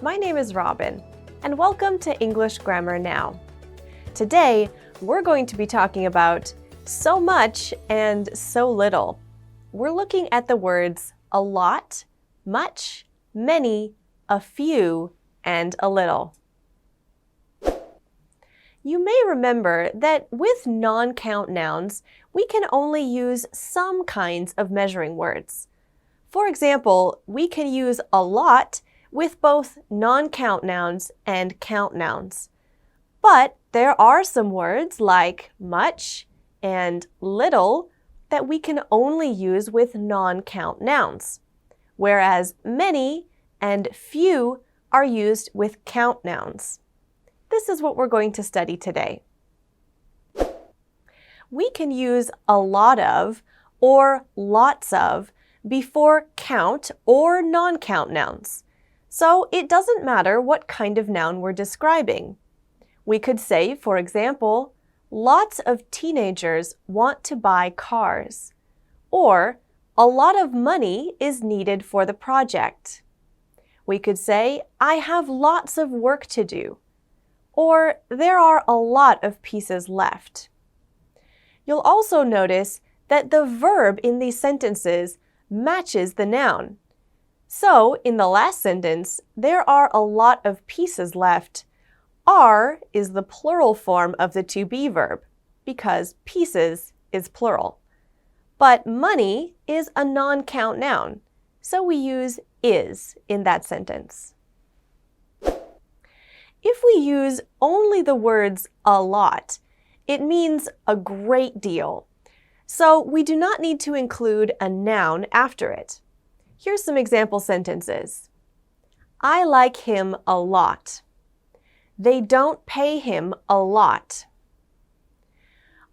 My name is Robin, and welcome to English Grammar Now. Today, we're going to be talking about so much and so little. We're looking at the words a lot, much, many, a few, and a little. You may remember that with non-count nouns, we can only use some kinds of measuring words. For example, we can use a lot with both non-count nouns and count nouns. But there are some words like much and little that we can only use with non-count nouns, whereas many and few are used with count nouns. This is what we're going to study today. We can use a lot of or lots of before count or non-count nouns. So it doesn't matter what kind of noun we're describing. We could say, for example, lots of teenagers want to buy cars, or a lot of money is needed for the project. We could say, I have lots of work to do, or there are a lot of pieces left. You'll also notice that the verb in these sentences matches the noun. So, in the last sentence, there are a lot of pieces left. Are is the plural form of the to be verb, because pieces is plural. But money is a non-count noun, so we use is in that sentence. If we use only the words a lot, it means a great deal. So we do not need to include a noun after it. Here's some example sentences. I like him a lot. They don't pay him a lot.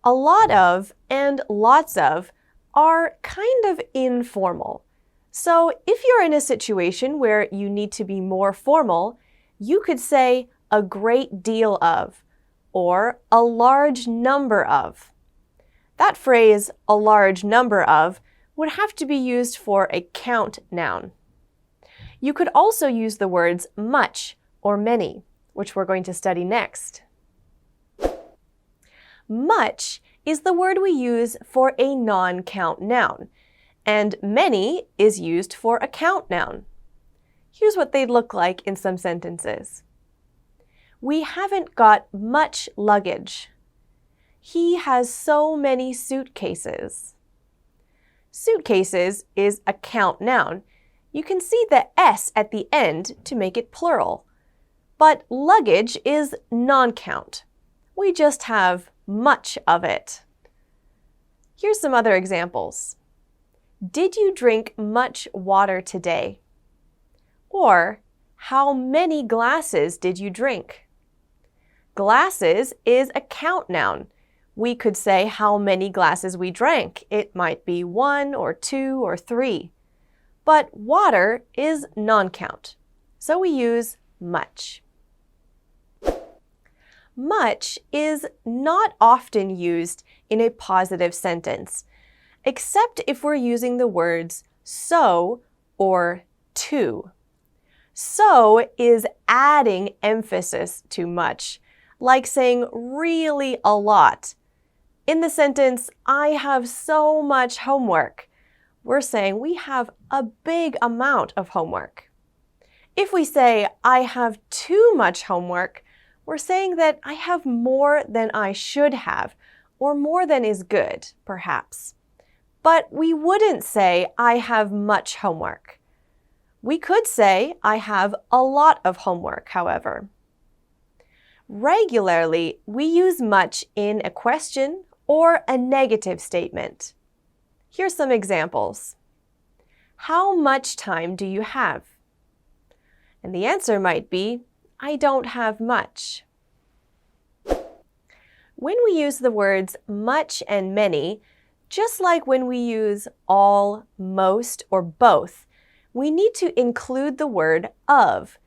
A lot of and lots of are kind of informal. So if you're in a situation where you need to be more formal, you could say a great deal of or a large number of. That phrase, a large number of, would have to be used for a count noun. You could also use the words much or many, which we're going to study next. Much is the word we use for a non-count noun, and many is used for a count noun. Here's what they'd look like in some sentences. We haven't got much luggage. He has so many suitcases. Suitcases is a count noun. You can see the S at the end to make it plural. But luggage is non-count. We just have much of it. Here's some other examples. Did you drink much water today? Or, how many glasses did you drink? Glasses is a count noun. We could say how many glasses we drank. It might be 1 or 2 or 3. But water is non-count, so we use much. Much is not often used in a positive sentence, except if we're using the words so or to. So is adding emphasis to much, like saying really a lot. In the sentence, I have so much homework, we're saying we have a big amount of homework. If we say, I have too much homework, we're saying that I have more than I should have, or more than is good, perhaps. But we wouldn't say, I have much homework. We could say, I have a lot of homework, however. Regularly, we use much in a question or a negative statement. Here's some examples. How much time do you have? And the answer might be, I don't have much. When we use the words much and many, just like when we use all, most, or both, we need to include the word of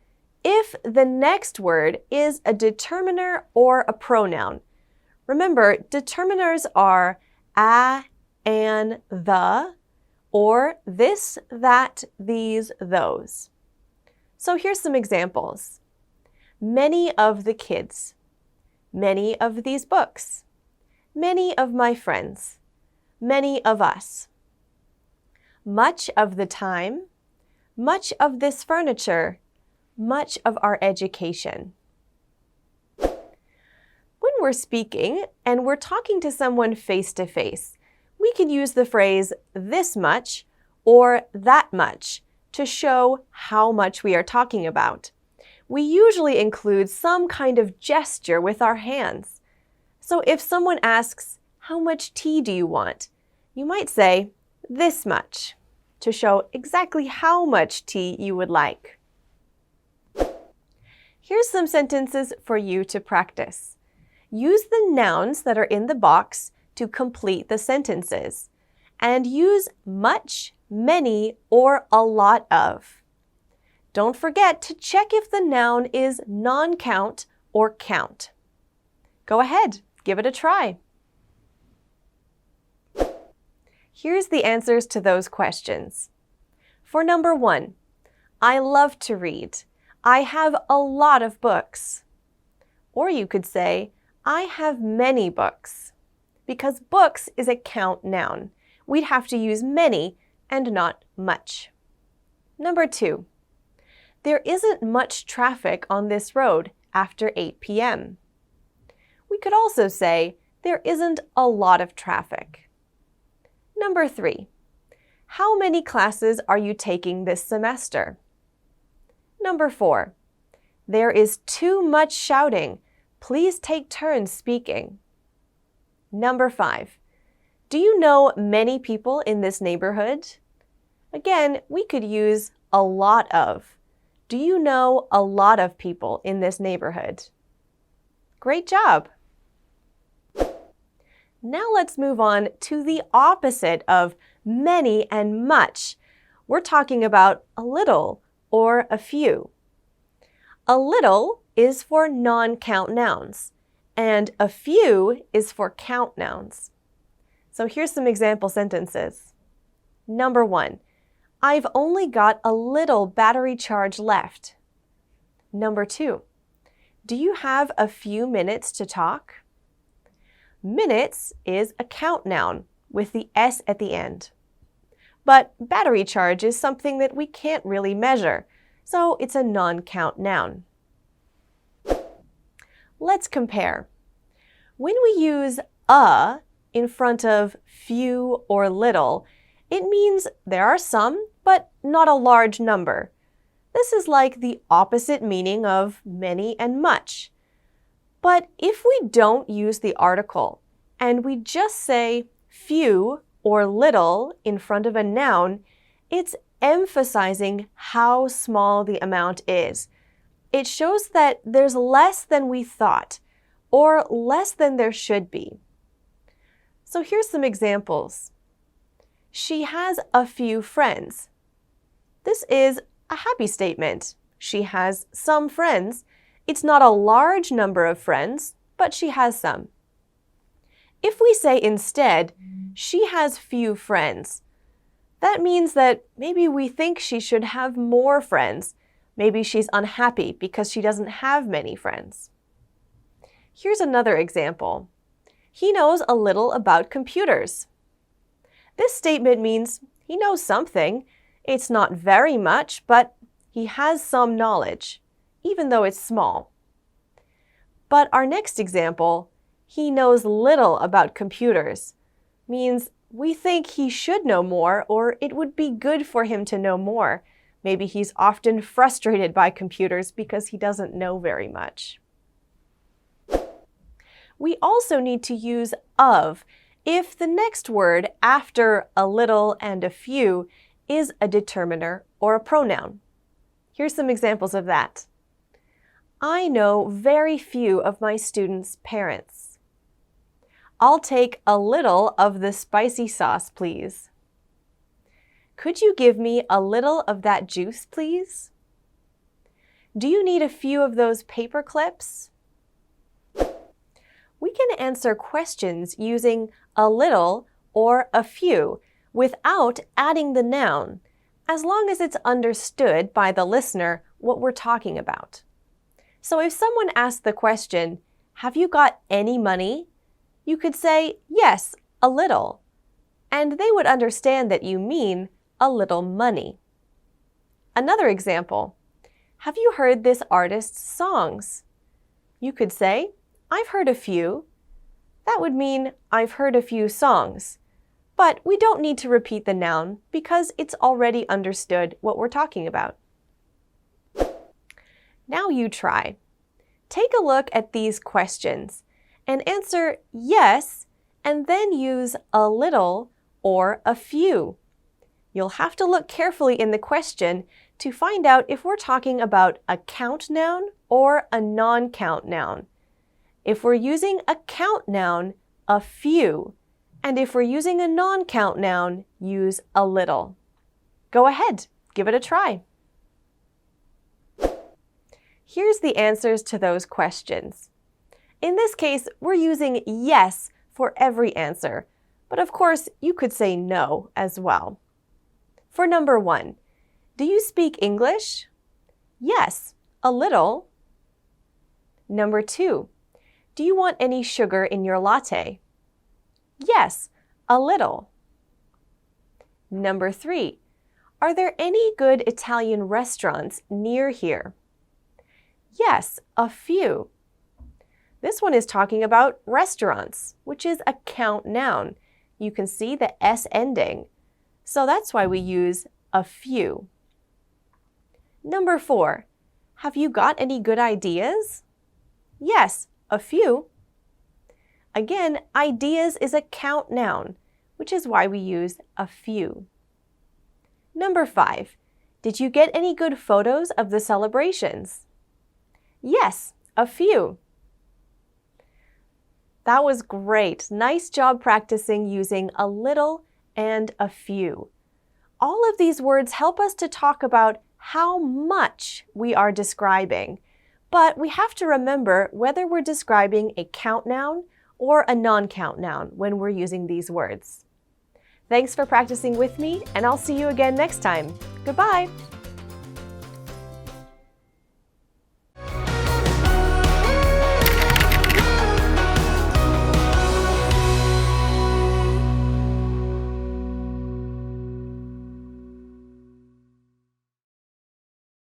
if the next word is a determiner or a pronoun. Remember, determiners are a, an, the, or this, that, these, those. So here's some examples. Many of the kids. Many of these books. Many of my friends. Many of us. Much of the time. Much of this furniture. Much of our education. When we're speaking and we're talking to someone face-to-face, we can use the phrase this much or that much to show how much we are talking about. We usually include some kind of gesture with our hands. So if someone asks, how much tea do you want? You might say, this much, to show exactly how much tea you would like. Here's some sentences for you to practice. Use the nouns that are in the box to complete the sentences, and use much, many, or a lot of. Don't forget to check if the noun is non-count or count. Go ahead, give it a try. Here's the answers to those questions. For number 1, I love to read. I have a lot of books. Or you could say, I have many books. Because books is a count noun. We'd have to use many and not much. Number 2, there isn't much traffic on this road after 8 p.m. We could also say, there isn't a lot of traffic. Number 3, how many classes are you taking this semester? Number 4, there is too much shouting. Please take turns speaking. Number 5, do you know many people in this neighborhood? Again, we could use a lot of. Do you know a lot of people in this neighborhood? Great job! Now let's move on to the opposite of many and much. We're talking about a little or a few. A little is for non-count nouns, and a few is for count nouns. So here's some example sentences. Number 1, I've only got a little battery charge left. Number 2, do you have a few minutes to talk? Minutes is a count noun with the S at the end. But battery charge is something that we can't really measure, so it's a non-count noun. Let's compare. When we use a in front of few or little, it means there are some, but not a large number. This is like the opposite meaning of many and much. But if we don't use the article and we just say few or little in front of a noun, it's emphasizing how small the amount is. It shows that there's less than we thought, or less than there should be. So here's some examples. She has a few friends. This is a happy statement. She has some friends. It's not a large number of friends, but she has some. If we say instead, she has few friends, that means that maybe we think she should have more friends. Maybe she's unhappy because she doesn't have many friends. Here's another example. He knows a little about computers. This statement means he knows something. It's not very much, but he has some knowledge, even though it's small. But our next example, he knows little about computers, means we think he should know more, or it would be good for him to know more. Maybe he's often frustrated by computers because he doesn't know very much. We also need to use of if the next word after a little and a few is a determiner or a pronoun. Here's some examples of that. I know very few of my students' parents. I'll take a little of the spicy sauce, please. Could you give me a little of that juice, please? Do you need a few of those paper clips? We can answer questions using a little or a few without adding the noun, as long as it's understood by the listener what we're talking about. So if someone asked the question, "Have you got any money?" you could say, "Yes, a little." And they would understand that you mean a little money. Another example, "Have you heard this artist's songs?" You could say, "I've heard a few." That would mean I've heard a few songs. But we don't need to repeat the noun because it's already understood what we're talking about. Now you try. Take a look at these questions and answer yes and then use a little or a few. You'll have to look carefully in the question to find out if we're talking about a count noun or a non-count noun. If we're using a count noun, a few. And if we're using a non-count noun, use a little. Go ahead, give it a try. Here's the answers to those questions. In this case, we're using yes for every answer, but of course, you could say no as well. For number 1, do you speak English? Yes, a little. Number 2, do you want any sugar in your latte? Yes, a little. Number 3, are there any good Italian restaurants near here? Yes, a few. This one is talking about restaurants, which is a count noun. You can see the S ending. So that's why we use a few. Number 4, have you got any good ideas? Yes, a few. Again, ideas is a count noun, which is why we use a few. Number 5, did you get any good photos of the celebrations? Yes, a few. That was great. Nice job practicing using a little and a few. All of these words help us to talk about how much we are describing, but we have to remember whether we're describing a count noun or a non-count noun when we're using these words. Thanks for practicing with me, and I'll see you again next time. Goodbye!